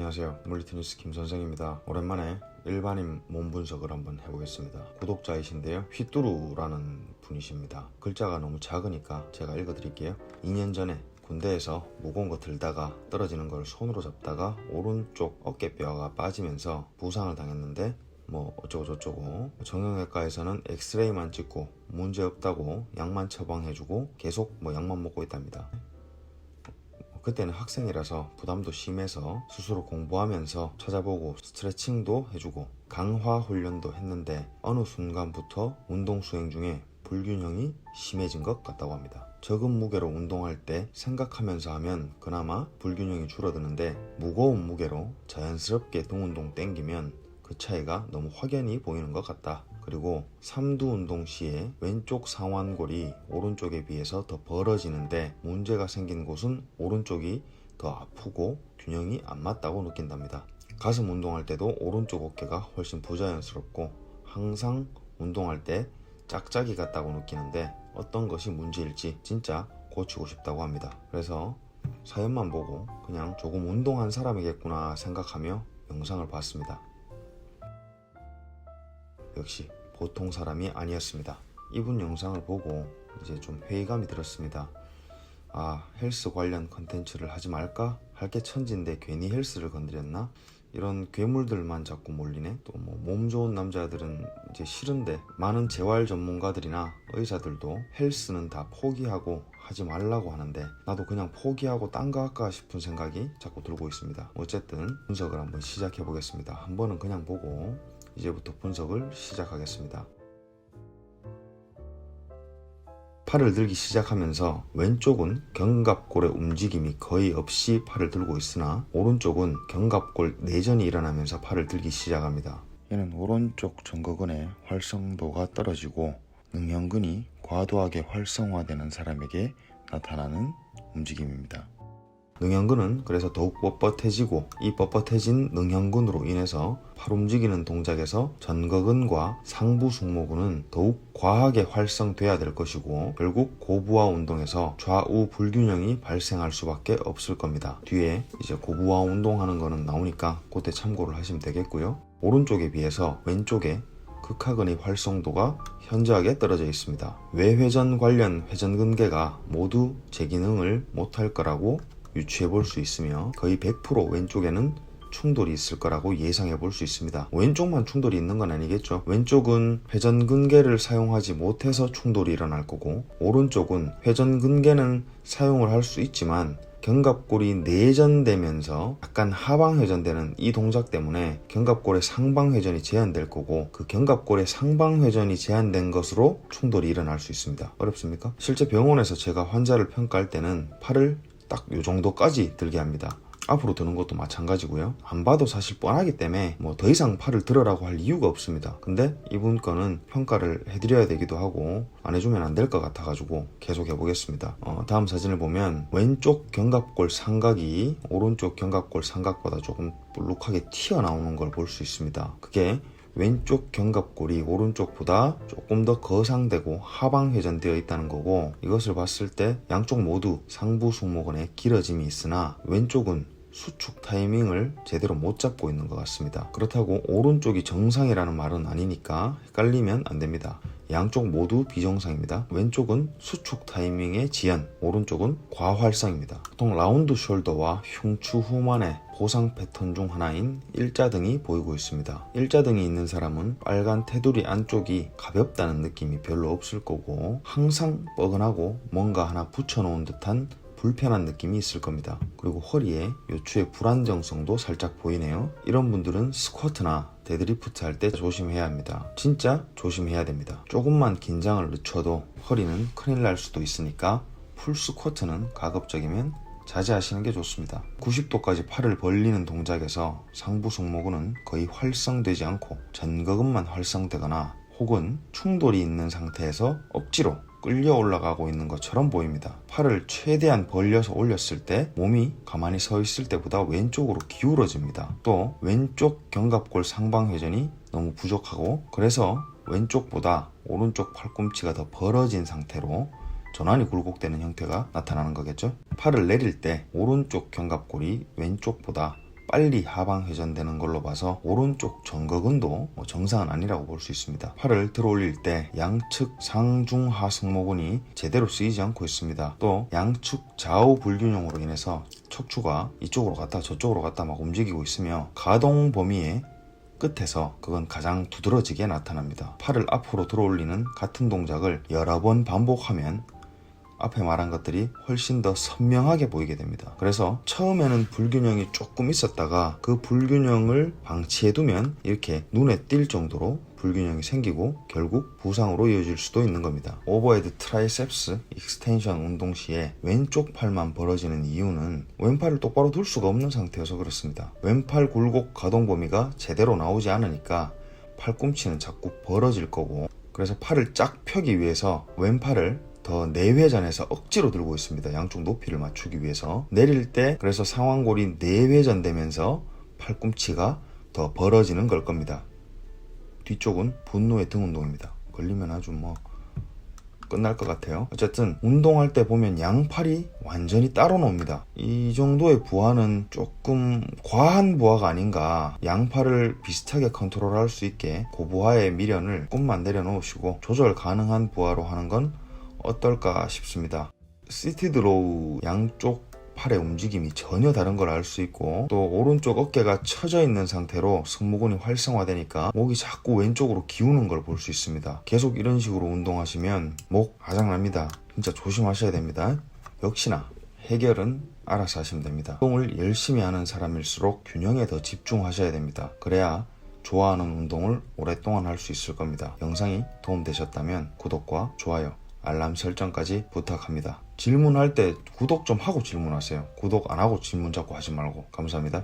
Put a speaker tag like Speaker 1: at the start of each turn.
Speaker 1: 안녕하세요. 물리테니스 김선생입니다. 오랜만에 일반인 몸 분석을 한번 해보겠습니다. 구독자이신데요, 휘뚜루라는 분이십니다. 글자가 너무 작으니까 제가 읽어드릴게요. 2년 전에 군대에서 무거운 거 들다가 떨어지는 걸 손으로 잡다가 오른쪽 어깨뼈가 빠지면서 부상을 당했는데 어쩌고 저쩌고 정형외과에서는 엑스레이만 찍고 문제없다고 약만 처방해주고 계속 약만 먹고 있답니다. 그때는 학생이라서 부담도 심해서 스스로 공부하면서 찾아보고 스트레칭도 해주고 강화 훈련도 했는데 어느 순간부터 운동 수행 중에 불균형이 심해진 것 같다고 합니다. 적은 무게로 운동할 때 생각하면서 하면 그나마 불균형이 줄어드는데 무거운 무게로 자연스럽게 등운동 땡기면 그 차이가 너무 확연히 보이는 것 같다. 그리고 삼두 운동 시에 왼쪽 상완골이 오른쪽에 비해서 더 벌어지는데 문제가 생긴 곳은 오른쪽이 더 아프고 균형이 안 맞다고 느낀답니다. 가슴 운동할 때도 오른쪽 어깨가 훨씬 부자연스럽고 항상 운동할 때 짝짝이 같다고 느끼는데 어떤 것이 문제일지 진짜 고치고 싶다고 합니다. 그래서 사연만 보고 그냥 조금 운동한 사람이겠구나 생각하며 영상을 봤습니다. 역시 보통 사람이 아니었습니다. 이분 영상을 보고 이제 좀 회의감이 들었습니다. 헬스 관련 컨텐츠를 하지 말까? 할 게 천진데 괜히 헬스를 건드렸나? 이런 괴물들만 자꾸 몰리네. 또 몸 좋은 남자들은 이제 싫은데 많은 재활 전문가들이나 의사들도 헬스는 다 포기하고 하지 말라고 하는데 나도 그냥 포기하고 딴 거 할까 싶은 생각이 자꾸 들고 있습니다. 어쨌든 분석을 한번 시작해 보겠습니다. 한 번은 그냥 보고 이제부터 분석을 시작하겠습니다. 팔을 들기 시작하면서 왼쪽은 견갑골의 움직임이 거의 없이 팔을 들고 있으나 오른쪽은 견갑골 내전이 일어나면서 팔을 들기 시작합니다. 얘는 오른쪽 정거근의 활성도가 떨어지고 능형근이 과도하게 활성화되는 사람에게 나타나는 움직임입니다. 능형근은 그래서 더욱 뻣뻣해지고 이 뻣뻣해진 능형근으로 인해서 팔 움직이는 동작에서 전거근과 상부 승모근은 더욱 과하게 활성돼야 될 것이고 결국 고부하 운동에서 좌우 불균형이 발생할 수밖에 없을 겁니다. 뒤에 이제 고부하 운동하는 거는 나오니까 그때 참고를 하시면 되겠고요. 오른쪽에 비해서 왼쪽에 극하근의 활성도가 현저하게 떨어져 있습니다. 외회전 관련 회전근개가 모두 제 기능을 못할 거라고 유추해 볼 수 있으며 거의 100% 왼쪽에는 충돌이 있을 거라고 예상해 볼 수 있습니다. 왼쪽만 충돌이 있는 건 아니겠죠. 왼쪽은 회전근개를 사용하지 못해서 충돌이 일어날 거고 오른쪽은 회전근개는 사용을 할 수 있지만 견갑골이 내전되면서 약간 하방회전되는 이 동작 때문에 견갑골의 상방회전이 제한될 거고 그 견갑골의 상방회전이 제한된 것으로 충돌이 일어날 수 있습니다. 어렵습니까? 실제 병원에서 제가 환자를 평가할 때는 팔을 딱 요 정도까지 들게 합니다. 앞으로 드는 것도 마찬가지고요. 안 봐도 사실 뻔하기 때문에 더 이상 팔을 들으라고 할 이유가 없습니다. 근데 이분 거는 평가를 해드려야 되기도 하고 안 해주면 안 될 것 같아가지고 계속 해보겠습니다. 다음 사진을 보면 왼쪽 견갑골 삼각이 오른쪽 견갑골 삼각보다 조금 볼록하게 튀어나오는 걸 볼 수 있습니다. 그게 왼쪽 견갑골이 오른쪽보다 조금 더 거상되고 하방 회전되어 있다는 거고 이것을 봤을 때 양쪽 모두 상부 승모근에 길어짐이 있으나 왼쪽은 수축 타이밍을 제대로 못 잡고 있는 것 같습니다. 그렇다고 오른쪽이 정상이라는 말은 아니니까 헷갈리면 안 됩니다. 양쪽 모두 비정상입니다. 왼쪽은 수축 타이밍의 지연, 오른쪽은 과활성입니다. 보통 라운드 숄더와 흉추 후만의 보상 패턴 중 하나인 일자등이 보이고 있습니다. 일자등이 있는 사람은 빨간 테두리 안쪽이 가볍다는 느낌이 별로 없을 거고 항상 뻐근하고 뭔가 하나 붙여놓은 듯한 불편한 느낌이 있을 겁니다. 그리고 허리에 요추의 불안정성도 살짝 보이네요. 이런 분들은 스쿼트나 데드리프트 할 때 조심해야 합니다. 진짜 조심해야 됩니다. 조금만 긴장을 늦춰도 허리는 큰일 날 수도 있으니까 풀 스쿼트는 가급적이면 자제하시는 게 좋습니다. 90도까지 팔을 벌리는 동작에서 상부 승모근은 거의 활성되지 않고 전거근만 활성되거나 혹은 충돌이 있는 상태에서 억지로 끌려 올라가고 있는 것처럼 보입니다. 팔을 최대한 벌려서 올렸을 때 몸이 가만히 서 있을 때보다 왼쪽으로 기울어집니다. 또 왼쪽 견갑골 상방회전이 너무 부족하고 그래서 왼쪽보다 오른쪽 팔꿈치가 더 벌어진 상태로 전환이 굴곡되는 형태가 나타나는 거겠죠. 팔을 내릴 때 오른쪽 견갑골이 왼쪽보다 빨리 하방 회전되는 걸로 봐서 오른쪽 정거근도 정상은 아니라고 볼 수 있습니다. 팔을 들어 올릴 때 양측 상중하 승모근이 제대로 쓰이지 않고 있습니다. 또 양측 좌우 불균형으로 인해서 척추가 이쪽으로 갔다 저쪽으로 갔다 막 움직이고 있으며 가동 범위의 끝에서 그건 가장 두드러지게 나타납니다. 팔을 앞으로 들어 올리는 같은 동작을 여러 번 반복하면 앞에 말한 것들이 훨씬 더 선명하게 보이게 됩니다. 그래서 처음에는 불균형이 조금 있었다가 그 불균형을 방치해두면 이렇게 눈에 띌 정도로 불균형이 생기고 결국 부상으로 이어질 수도 있는 겁니다. 오버헤드 트라이셉스 익스텐션 운동 시에 왼쪽 팔만 벌어지는 이유는 왼팔을 똑바로 둘 수가 없는 상태여서 그렇습니다. 왼팔 굴곡 가동 범위가 제대로 나오지 않으니까 팔꿈치는 자꾸 벌어질 거고, 그래서 팔을 쫙 펴기 위해서 왼팔을 더 내회전해서 억지로 들고 있습니다. 양쪽 높이를 맞추기 위해서. 내릴 때 그래서 상완골이 내회전되면서 팔꿈치가 더 벌어지는 걸 겁니다. 뒤쪽은 분노의 등 운동입니다. 걸리면 아주 끝날 것 같아요. 어쨌든 운동할 때 보면 양팔이 완전히 따로 놉니다. 이 정도의 부하는 조금 과한 부하가 아닌가. 양팔을 비슷하게 컨트롤할 수 있게 고부하의 미련을 조금만 내려놓으시고 조절 가능한 부하로 하는 건 어떨까 싶습니다. 시티드 로우 양쪽 팔의 움직임이 전혀 다른 걸 알 수 있고, 또 오른쪽 어깨가 처져 있는 상태로 승모근이 활성화되니까 목이 자꾸 왼쪽으로 기우는 걸 볼 수 있습니다. 계속 이런 식으로 운동하시면 목 아작납니다. 진짜 조심하셔야 됩니다. 역시나 해결은 알아서 하시면 됩니다. 운동을 열심히 하는 사람일수록 균형에 더 집중하셔야 됩니다. 그래야 좋아하는 운동을 오랫동안 할 수 있을 겁니다. 영상이 도움되셨다면 구독과 좋아요, 알람 설정까지 부탁합니다. 질문할 때 구독 좀 하고 질문하세요. 구독 안 하고 질문 자꾸 하지 말고. 감사합니다.